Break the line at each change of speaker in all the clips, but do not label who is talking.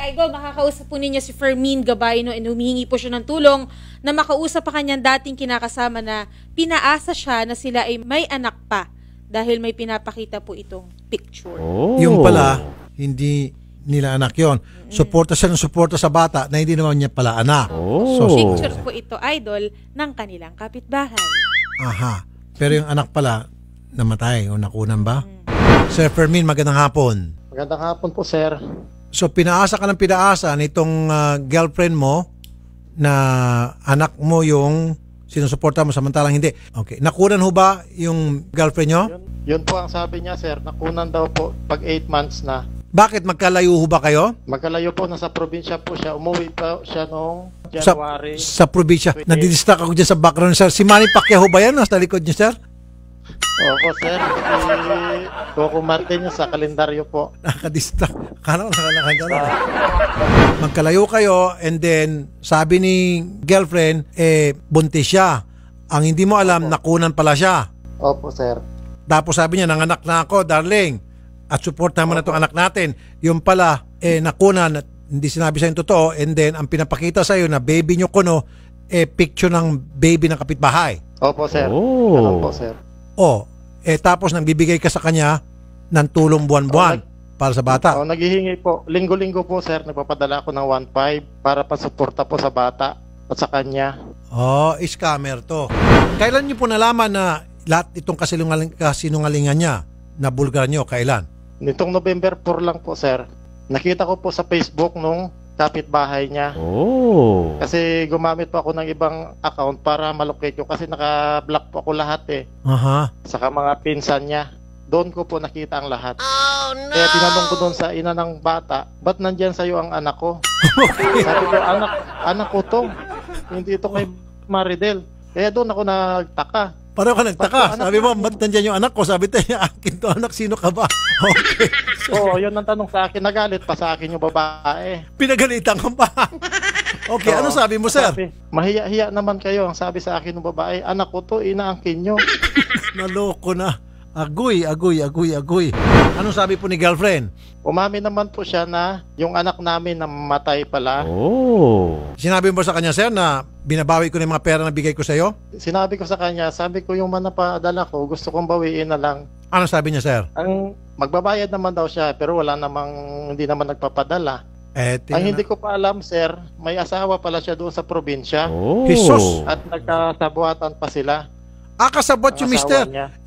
Idol, makakausap po ninyo si Fermin Gabayno and humihingi po siya ng tulong na makausap pa kanyang dating kinakasama na pinaasa siya na sila ay may anak pa dahil may pinapakita po itong picture.
Yung pala, hindi nila anak yon. Suporta siya ng suporta sa bata na hindi naman niya pala anak. So,
Picture po ito, Idol, ng kanilang kapitbahay.
aha. Pero yung anak pala, namatay o nakunan ba? Sir Fermin, magandang hapon.
Magandang hapon po, sir.
So pinaasa ka ng pinaasa nitong girlfriend mo na anak mo yung sinusuporta mo samantalang hindi. Okay. Nakunan ho ba yung girlfriend nyo?
Yun po ang sabi niya, sir. Nakunan daw po pag 8 months na.
Bakit magkalayo ho ba kayo?
Magkalayo po, nasa probinsya po siya. Umuwi pa siya noong January.
Sa probinsya. Nadidistract ako dyan sa background, sir. Si Manny Pacquiao ba yan? Nasa likod niyo, sir?
Opo, sir. Coco Martin sa kalendaryo po.
Nakadistract. Kala ko nakalakad. Magkalayo kayo and then sabi ni girlfriend, buntis siya. Ang hindi mo alam, nakunan pala siya.
Opo, sir.
Tapos sabi niya, nanganak na ako, darling. At support naman na itong anak natin. Yung pala, nakunan at hindi sinabi sa'yo yung totoo. And then, ang pinapakita sa'yo na baby nyo kuno, picture ng baby ng kapitbahay.
Opo, sir. Ganun po, sir.
Tapos nagbibigay ka sa kanya ng tulong buwan-buwan para sa bata.
Naghihingi po. Linggo-linggo po, sir. Nagpapadala ako ng 1.5 para pasuporta po sa bata at sa kanya.
Scammer to. Kailan niyo po nalaman na lahat itong kasinungalingan niya na bulgar niyo? Kailan?
Nitong November 4 lang po, sir. Nakita ko po sa Facebook nung kapitbahay niya. Kasi gumamit po ako ng ibang account para malocate ko kasi naka-block po ako lahat Saka mga pinsan niya. Doon ko po nakita ang lahat. Kaya tinanong ko doon sa ina ng bata, ba't nandyan sa'yo ang anak ko? Sabi ko, anak ko to. Hindi ito kay Maridel. Kaya doon ako nagtaka.
Pareho ka nagtaka. Sabi mo, ba't nandyan yung anak ko? Sabi tayo, akin to anak, sino ka ba? Okay.
Yun ang tanong sa akin. Nagalit pa sa akin yung babae.
Pinagalitan ka pa. Okay, ano sabi mo, sir?
Sabi, mahiya-hiya naman kayo. Ang sabi sa akin ng babae, anak ko to, inaangkin nyo.
Naloko na. Agoy. Anong sabi po ni girlfriend?
Umamin naman po siya na yung anak namin namatay pala.
Sinabi mo ba sa kanya, sir, na binabawi ko na yung mga pera na bigay ko sa iyo?
Sinabi ko sa kanya, sabi ko yung manapadala ko, gusto kong bawiin na lang.
Ano sabi niya, sir?
Ang magbabayad naman daw siya, pero hindi naman nagpapadala. Ang hindi ko pa alam, sir, may asawa pala siya doon sa probinsya.
Jesus!
At nagkasabuatan pa sila.
Kasabot yung mister.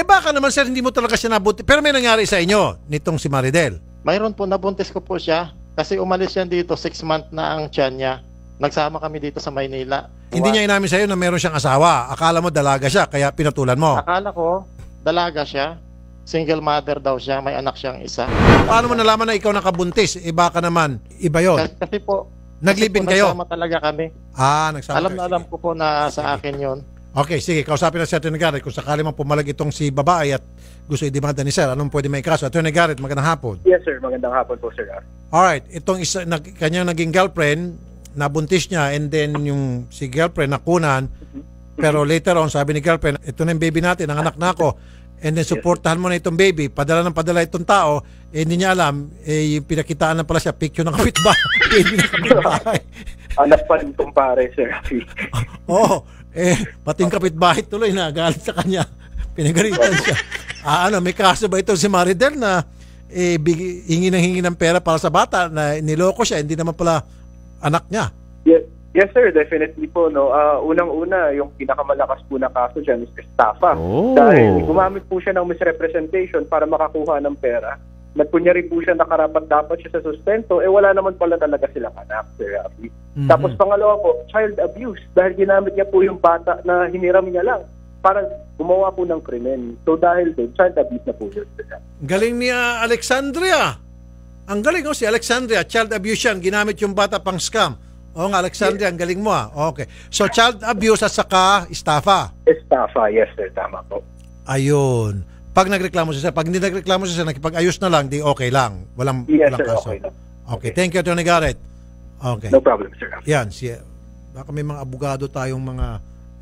Baka naman, sir, hindi mo talaga siya nabuntis. Pero may nangyari sa inyo, nitong si Maridel.
Mayroon po, nabuntis ko po siya. Kasi umalis yan dito, 6 months na ang tiyan niya. Nagsama kami dito sa Maynila.
Hindi niya inamin sa iyo na meron siyang asawa. Akala mo dalaga siya, kaya pinatulan mo.
Akala ko, dalaga siya. Single mother daw siya, may anak siyang isa.
Paano mo nalaman na ikaw nakabuntis? Baka naman, iba yun.
Kasi po,
naglibing kayo?
Nagsama talaga kami.
Nagsama.
Alam ko po na sa akin yun.
Okay, sige. Kausapin na si Atty. Garrett. Kung sakali man pumalag itong si babae at gusto i-demanda ni sir, anong pwede may kaso? Atty. Garrett, magandang hapon.
Yes, sir. Magandang hapon po, sir.
Alright. Itong kanyang naging girlfriend, nabuntis niya and then yung si girlfriend nakunan. Pero later on, sabi ni girlfriend, ito na yung baby natin, ang anak na ako. And then supportahan mo na itong baby, padala ng padala itong tao, hindi niya alam, yung pinakitaan na pala siya, picture ng kapitbahay. Baby ng kapitbahay.
Anak pa rin kumpare, sir.
Pati yung kapitbahay tuloy na galit sa kanya. Pinagalitan siya. May kaso ba ito si Maridel na hingi ng pera para sa bata na niloko siya, hindi naman pala anak niya?
Yes, sir, definitely po. Unang-una, yung pinakamalakas po na kaso dyan is estafa. Dahil gumamit po siya ng misrepresentation para makakuha ng pera. Nagkunyari po siya na karapat-dapat siya sa sustento, wala naman pala talaga silang anak, Sir Rafi. Tapos pangalawa po, child abuse. Dahil ginamit niya po yung bata na hiniram niya lang para gumawa po ng krimen. So dahil doon, child abuse na po yun.
Galing ni Alexandria. Ang galing si Alexandria, child abuse yan. Ginamit yung bata pang scam. Alexandria, ang galing mo Okay. So child abuse at saka estafa.
Estafa, yes sir, tama po.
Ayun. Pag nagreklamo siya, pag hindi nagreklamo siya, nakipag-ayos na lang, di okay lang. Walang
sir,
kaso.
Okay lang.
Okay, thank you, Atty. Garrett. Okay.
No problem, sir.
Yan, baka may mga abogado tayong mga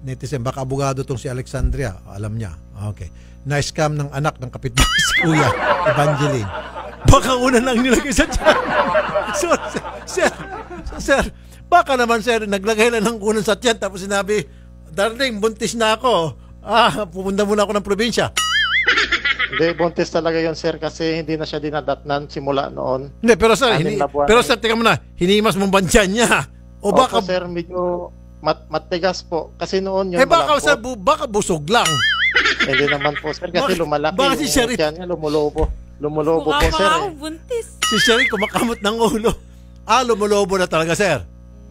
netizen. Baka abogado tong si Alexandria. Alam niya. Okay. Na-scam ng anak ng kapitbahay si Kuya Evangeline. Baka una lang nilagay sa tiyan. So, sir, baka naman sir, naglagay lang ng unan sa tiyan tapos sinabi, darling, buntis na ako. Pupunta muna ako ng probinsya.
Hindi, buntis talaga yun, sir, kasi hindi na siya dinadatnan simula noon.
Hindi, pero sir,
Anim na buwan.
tingnan mo na, hinimas mong bandyan niya. O baka,
Opo, sir, medyo matigas po. Kasi noon yun,
baka,
malambot.
sir, baka busog lang.
Hindi naman po, sir, kasi lumalaki.
Baka si
yung
Sherry-
tiyan niya, lumulobo. Lumulobo po, sir.
Ako buntis.
Si Sherry kumakamot ng ulo. Lumulobo na talaga, sir.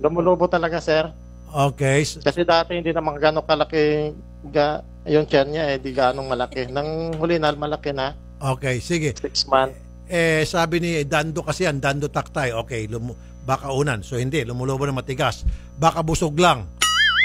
Lumulobo talaga, sir.
Okay.
Kasi dati hindi naman gano'ng kalaki yung tiyan niya, di ganong malaki. Nang huli na, malaki na.
Okay, sige.
6 months.
Sabi ni Dando kasi yan, Dando Taktay, okay, baka unan. So hindi, lumulobo na matigas. Baka busog lang.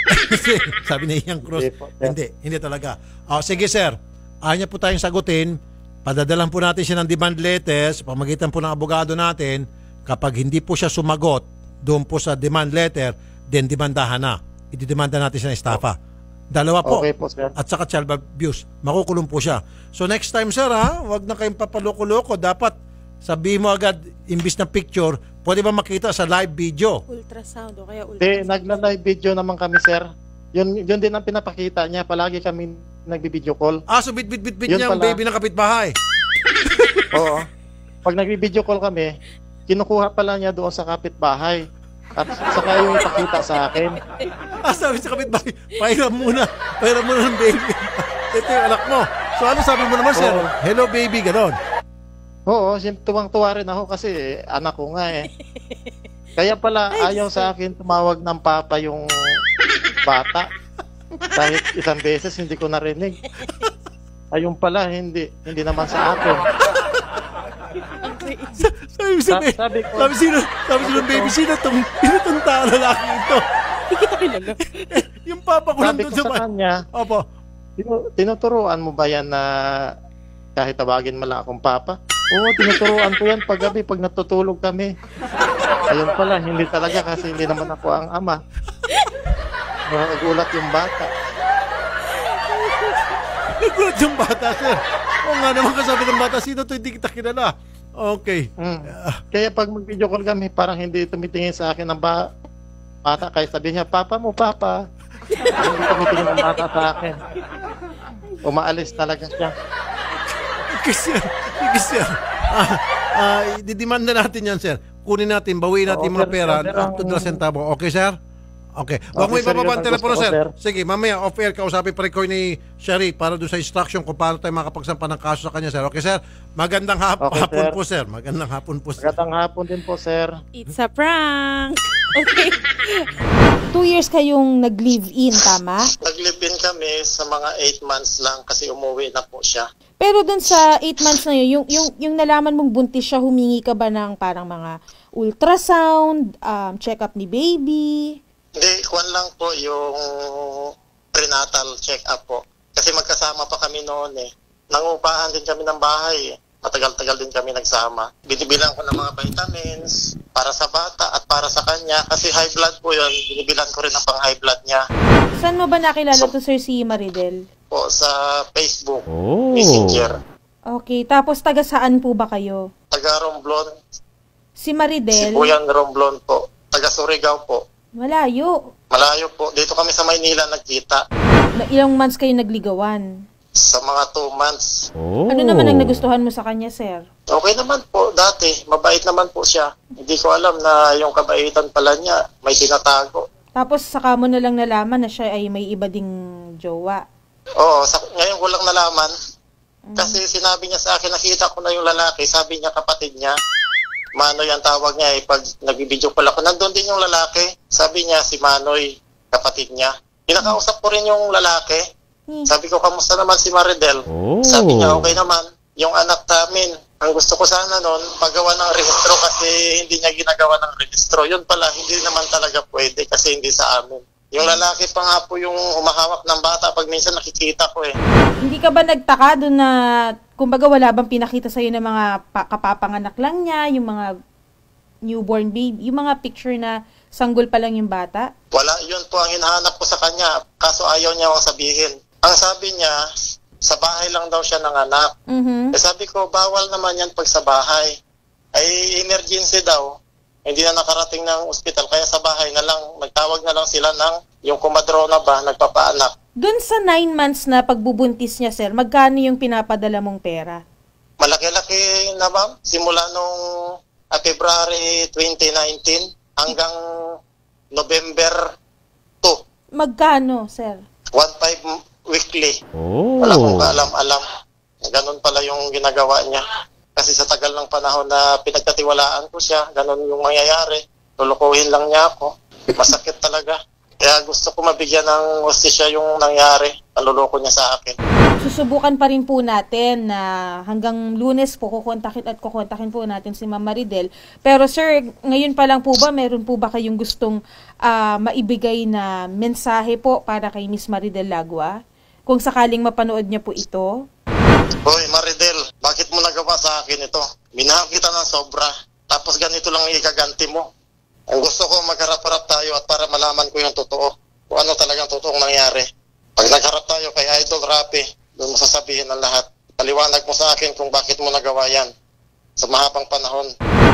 Kasi sabi ni Ian Cruz,
Hindi po, sir.
hindi talaga. Sige sir, ayaw niya po tayong sagutin. Padadalan po natin siya ng demand letters, pamagitan po ng abogado natin. Kapag hindi po siya sumagot doon po sa demand letter, then demandahan na. Ididemanda natin siya ng estafa. Dalawa po.
Okay po, sir.
At saka child abuse. Makukulong po siya. So next time sir wag na kayong papaloko-loko. Dapat sabihin mo agad, imbis na picture, pwede ba makita sa live video?
Ultrasound o kaya
Hindi,
ultrasound.
nagla-live video naman kami, sir. Yun din ang pinapakita niya. Palagi kami nagbi-video call.
So bit
Yun
niya ang
pala.
baby ng kapitbahay.
Oo. Pag nagbi-video call kami, kinukuha pala niya doon sa kapitbahay. At saka yung ipakita sa akin.
Sabi sa kapitbahay, pahiram muna ng baby. Ito yung anak mo. So ano sabi mo naman sir?
Oo.
Hello baby, ganon.
Oo, tuwang-tuwa rin ako kasi anak ko nga eh. Kaya pala ayaw sa akin tumawag ng papa yung bata. Kahit isang beses hindi ko narinig. Ayun pala, hindi naman sa akin.
Sabi
Sabi ko,
sino baby, sino tong tao lalaki ito? Yung papa ko lang
sabi
doon
ko
sa
sa kanya,
Opo.
tinuturuan mo ba yan na kahit tawagin mo lang akong papa? Oo, tinuturuan ko yan paggabi pag natutulog kami. Ayun pala, hindi talaga kasi hindi naman ako ang ama. Nagulat yung bata.
Nagulat yung bata, sir. Oo nga naman kasabi ng bata, sino to, hindi kita kilala. Okay.
Kaya pag mag-video call kami, parang hindi tumitingin sa akin ng bata. Kaya sabi niya, papa mo, papa. Hindi tumitingin ng bata sa akin. Umaalis talaga siya.
Sir. Didemanda natin yan, sir. Kunin natin, bawiin natin
Oo,
mga
sir,
pera
sir,
up to the centavo. Okay, sir? Okay. Huwag mo
Okay, sir,
ibababa
yun
ang
ang
telepono,
gusto ko,
sir.
sir.
Sige, mamaya off-air, kausapin pa rin ko ni Sherry para doon sa instruction kung paano tayo makapagsampa ng kaso sa kanya, sir. Okay, sir? Magandang
Okay,
hapon
sir.
po, sir. Magandang hapon po, sir.
Magandang hapon din po, sir.
It's a prank. Okay. 2 years kayong nag-live-in, tama?
Nag-live-in kami sa mga 8 months lang kasi umuwi na po siya.
Pero dun sa 8 months na yun, yung nalaman mong buntis siya, humingi ka ba ng parang mga ultrasound, check-up ni baby?
Hindi, kuwan lang po yung prenatal check-up po. Kasi magkasama pa kami noon eh. Nangupahan din kami ng bahay eh. Matagal-tagal din kami nagsama. Binibilang ko ng mga vitamins para sa bata at para sa kanya. Kasi high blood po yun. Binibilan ko rin ang pang high blood niya.
Saan mo ba nakilala to, sir, si Maridel?
Po sa Facebook, Messenger.
Okay, tapos taga saan po ba kayo?
Taga Romblon.
Si Maridel?
Sibuyan Romblon po. Taga Surigao po.
Malayo.
Malayo po. Dito kami sa Maynila nagkita.
Ilang months kayo nagligawan?
Sa mga 2 months.
Ano naman ang nagustuhan mo sa kanya, sir?
Okay naman po dati. Mabait naman po siya. Hindi ko alam na yung kabaitan pala niya may tinatago.
Tapos saka mo na lang nalaman na siya ay may iba ding jowa.
Oo, ngayon ko lang nalaman. Kasi sinabi niya sa akin, nakita ko na yung lalaki. Sabi niya kapatid niya. Manoy ang tawag niya eh. Pag nagbibideo pala ko, nandun din yung lalaki. Sabi niya si Manoy, kapatid niya. Pinakausap ko rin yung lalaki. Sabi ko, kamusta naman si Maridel? Sabi niya, okay naman. Yung anak namin, ang gusto ko sana noon, paggawa ng rehistro kasi hindi niya ginagawa ng rehistro. Yun pala, hindi naman talaga pwede kasi hindi sa amin. Yung lalaki pa nga po yung humahawak ng bata pag minsan nakikita ko eh.
Hindi ka ba nagtaka doon na, kumbaga wala bang pinakita sa'yo ng mga kapapanganak lang niya, yung mga newborn baby, yung mga picture na sanggol pa lang yung bata?
Wala, yun po ang hinahanap ko sa kanya. Kaso ayaw niya akong sabihin. Ang sabi niya, sa bahay lang daw siya nanganak. Eh sabi ko, bawal naman yan pag sa bahay. Ay emergency daw. Hindi na nakarating ng ospital, kaya sa bahay na lang, nagtawag na lang sila ng yung kumadrona ba, nagpapaanak.
Doon sa 9 months na pagbubuntis niya, sir, magkano yung pinapadala mong pera?
Malaki-laki na ma'am, simula nung February 2019 hanggang November 2.
Magkano, sir?
1.5 weekly. Wala akong kaalam-alam. Ganun pala yung ginagawa niya. Kasi sa tagal ng panahon na pinagkatiwalaan ko siya, ganun yung mangyayari. Lulukuhin lang niya ako. Masakit talaga. Kaya gusto ko mabigyan ng hustisya yung nangyari. Naluloko niya sa akin.
Susubukan pa rin po natin na hanggang Lunes po kukontakin po natin si Ma'am Maridel. Pero sir, ngayon pa lang po ba, meron po ba kayong gustong maibigay na mensahe po para kay Miss Maridel Lagua? Kung sakaling mapanood niya po ito?
Hoy Maridel, bakit mo nagawa sa akin ito? Minahal kita ng sobra, tapos ganito lang ikaganti mo. Ang gusto ko magharap-harap tayo at para malaman ko yung totoo. Kung ano talagang totoong nangyari. Pag nagharap tayo kay Idol Rapi, doon mo sasabihin ang lahat. Paliwanag mo sa akin kung bakit mo nagawa yan sa mahabang panahon.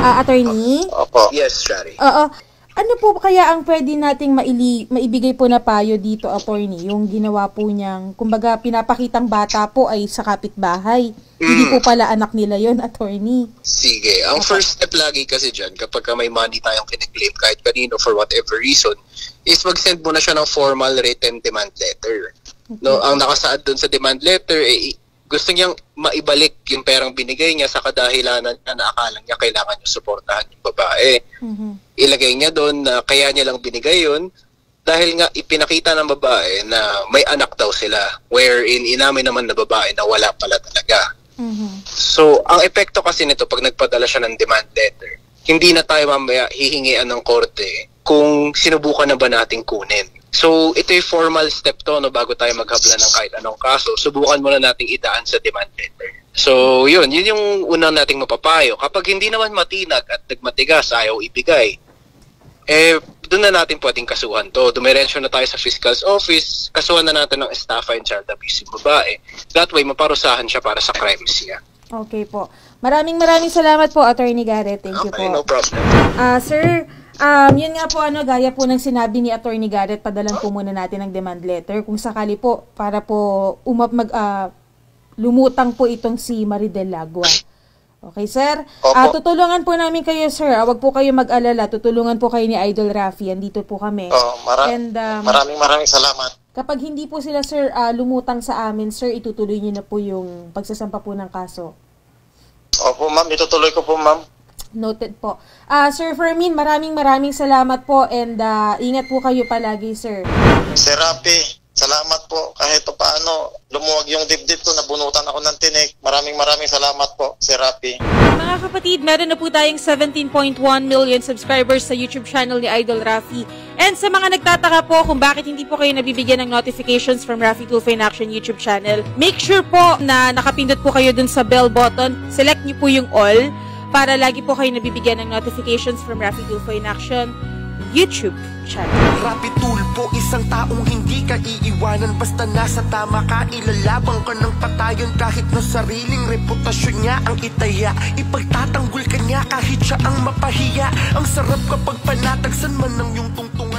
Attorney?
Opo.
Yes, Shari.
Oo. Ano po kaya ang pwede nating maibigay po na payo dito, attorney? Yung ginawa po niyang, kumbaga, pinapakitang bata po ay sa kapitbahay. Hindi po pala anak nila yon, attorney.
Sige. Ang first step lagi kasi dyan, kapag may money tayong kiniklaim kahit kanino for whatever reason, is mag-send mo na siya ng formal written demand letter. Okay. No, ang nakasaad dun sa demand letter, gusto niyang maibalik yung perang binigay niya sa kadahilanan na akalang niya kailangan niya suportahan yung babae. Ilagay niya doon na kaya niya lang binigay yun dahil nga ipinakita ng babae na may anak daw sila, wherein inamin naman na babae na wala pala talaga. So, ang epekto kasi nito pag nagpadala siya ng demand letter, hindi na tayo mamaya hihingian ng korte kung sinubukan na ba nating kunin. So, ito yung formal step to, no, bago tayo maghabla ng kahit anong kaso, subukan muna nating idaan sa demand letter. So, yun yung unang nating mapapayo. Kapag hindi naman matinag at nagmatigas, ayaw ibigay, doon na natin pwedeng kasuhan to. Dumiretso na tayo sa fiscal's office, kasuhan na natin ng estafa and child abuse yung babae. That way, maparusahan siya para sa crimes niya.
Okay po. Maraming salamat po, Attorney Garrett. Thank you po.
Okay, no problem.
Sir, yun nga po, gaya po ng sinabi ni Attorney Garrett, padalan po muna natin ng demand letter kung sakali po para po lumutang po itong si Maridel Lagua. Okay, sir? Tutulungan po namin kayo, sir. Huwag po kayo mag-alala. Tutulungan po kayo ni Idol Rafi. Andito po kami.
Maraming salamat.
Kapag hindi po sila, sir, lumutang sa amin, sir, itutuloy niyo na po yung pagsasampa po ng kaso.
Opo, ma'am. Itutuloy ko po, ma'am.
Noted po. Sir Fermin, maraming salamat po and ingat po kayo palagi, sir.
Sir Rapi, salamat po. Kahit paano lumuwag yung dibdib ko, nabunutan ako ng tinik. Maraming salamat po, Sir Rapi.
Mga kapatid, meron na po tayong 17.1 million subscribers sa YouTube channel ni Idol Rafi. And sa mga nagtataka po kung bakit hindi po kayo nabibigyan ng notifications from Rafi Tulfo in Action YouTube channel, make sure po na nakapindot po kayo dun sa bell button. Select niyo po yung all para lagi po kayo nabibigyan ng notifications from Rafi Tulfo in Action YouTube channel.
Rafi Tulfo, isang taong hindi ka iiwanan. Basta nasa tama ka, ilalabang ka ng patayon. Kahit na sariling reputasyon niya ang itaya, ipagtatanggol ka niya kahit siya ang mapahiya. Ang sarap kapag panatagsan man ng iyong tungtong.